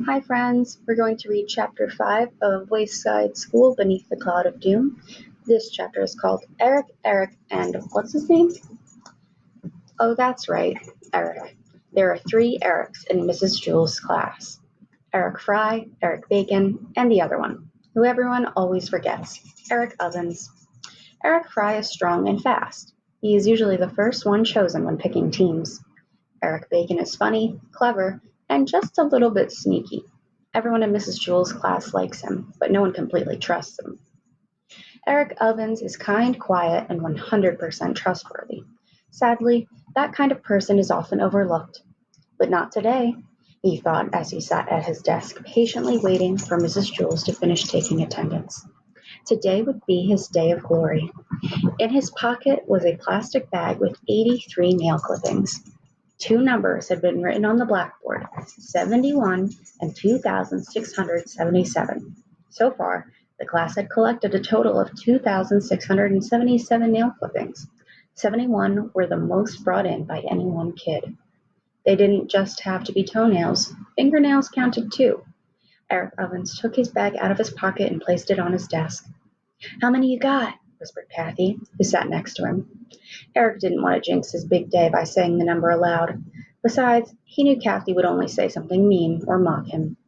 Hi, friends. We're going to read Chapter 5 of Wayside School Beneath the Cloud of Doom. This chapter is called Eric, and what's his name? Oh, that's right, Eric. There are three Erics in Mrs. Jewell's class: Eric Fry, Eric Bacon, and the other one, who everyone always forgets: Eric Ovens. Eric Fry is strong and fast. He is usually the first one chosen when picking teams. Eric Bacon is funny, clever, and just a little bit sneaky. Everyone in Mrs. Jewell's class likes him, but no one completely trusts him. Eric Ovens is kind, quiet, and 100% trustworthy. Sadly, that kind of person is often overlooked. But not today, he thought as he sat at his desk, patiently waiting for Mrs. Jewell to finish taking attendance. Today would be his day of glory. In his pocket was a plastic bag with 83 nail clippings. Two numbers had been written on the blackboard: 71 and 2,677. So far, the class had collected a total of 2,677 nail clippings. 71 were the most brought in by any one kid. They didn't just have to be toenails, fingernails counted too. Eric Ovens took his bag out of his pocket and placed it on his desk. "How many you got?" whispered Kathy, who sat next to him. Eric didn't want to jinx his big day by saying the number aloud. Besides, he knew Kathy would only say something mean or mock him.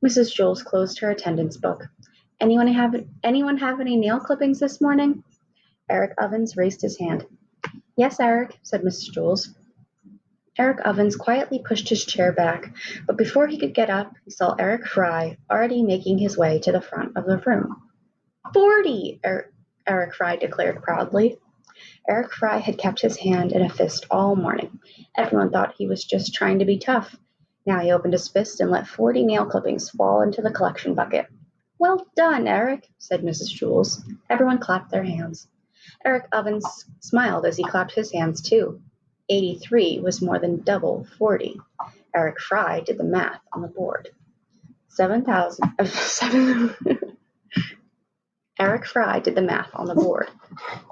Mrs. Jewell closed her attendance book. Anyone have any nail clippings this morning?" Eric Ovens raised his hand. "Yes, Eric," said Mrs. Jewell. Eric Ovens quietly pushed his chair back, but before he could get up, he saw Eric Fry already making his way to the front of the room. 40! Eric Fry declared proudly. Eric Fry had kept his hand in a fist all morning. Everyone thought he was just trying to be tough. Now he opened his fist and let 40 nail clippings fall into the collection bucket. "Well done, Eric," said Mrs. Jewell. Everyone clapped their hands. Eric Ovens smiled as he clapped his hands too. 83 was more than double 40. Eric Fry did the math on the board. 7,000. Eric Fry did the math on the board.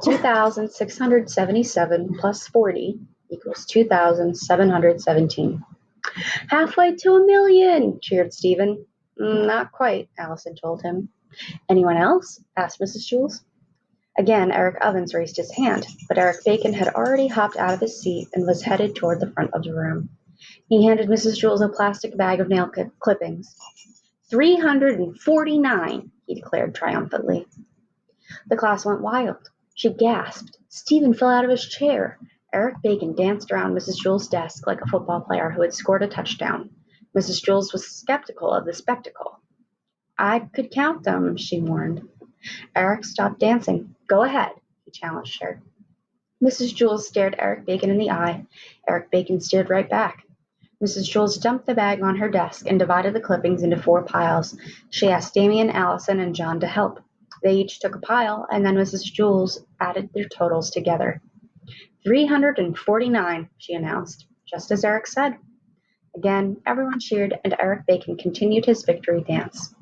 2,677 plus 40 equals 2,717. "Halfway to a million!" cheered Stephen. "Not quite," Allison told him. "Anyone else?" asked Mrs. Jewell. Again Eric Ovens raised his hand, but Eric Bacon had already hopped out of his seat and was headed toward the front of the room. He handed Mrs. Jewell a plastic bag of nail clippings. 349, he declared triumphantly. The class went wild. She gasped. Stephen fell out of his chair. Eric Bacon danced around Mrs. Jewell's desk like a football player who had scored a touchdown. Mrs. Jewell was skeptical of the spectacle. "I could count them," she warned. Eric stopped dancing. "Go ahead," he challenged her. Mrs. Jewell stared Eric Bacon in the eye. Eric Bacon stared right back. Mrs. Jewell dumped the bag on her desk and divided the clippings into 4 piles. She asked Damien, Allison, and John to help. They each took a pile, and then Mrs. Jewell added their totals together. 349, she announced, just as Eric said. Again, everyone cheered, and Eric Bacon continued his victory dance.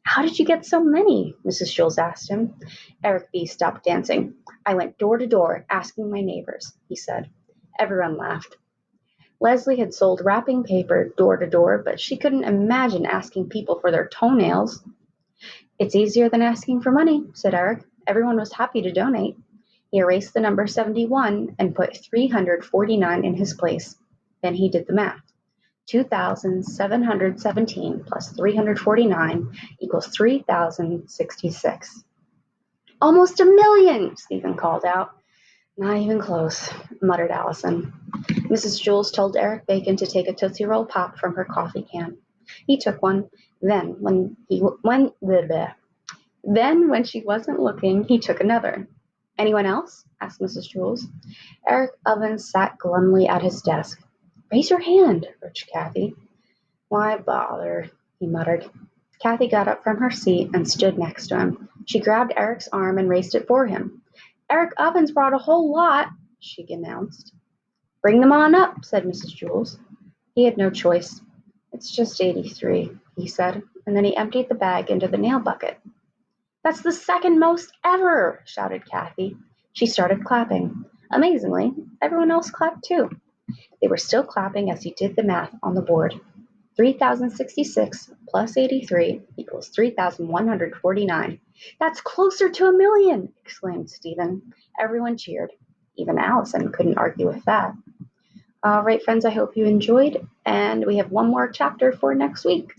"How did you get so many?" Mrs. Jewell asked him. Eric B. stopped dancing. "I went door to door, asking my neighbors," he said. Everyone laughed. Leslie had sold wrapping paper door to door, but she couldn't imagine asking people for their toenails. "It's easier than asking for money," said Eric. Everyone was happy to donate. He erased the number 71 and put 349 in his place. Then he did the math. 2,717 plus 349 equals 3,066. "Almost a million!" Stephen called out. "Not even close," muttered Allison. Mrs. Jewell told Eric Bacon to take a Tootsie Roll Pop from her coffee can. He took one. Then, when she wasn't looking, he took another. "Anyone else?" asked Mrs. Jewell. Eric Ovens sat glumly at his desk. "Raise your hand," urged Kathy. "Why bother?" he muttered. Kathy got up from her seat and stood next to him. She grabbed Eric's arm and raised it for him. "Eric Ovens brought a whole lot," she announced. "Bring them on up," said Mrs. Jewell. He had no choice. "It's just 83, he said, and then he emptied the bag into the nail bucket. "That's the second most ever!" shouted Kathy. She started clapping. Amazingly, everyone else clapped too. They were still clapping as he did the math on the board. 3,066 plus 83 equals 3,149. That's closer to a million, exclaimed Stephen. Everyone cheered. Even Allison couldn't argue with that. All right, friends, I hope you enjoyed, and we have one more chapter for next week.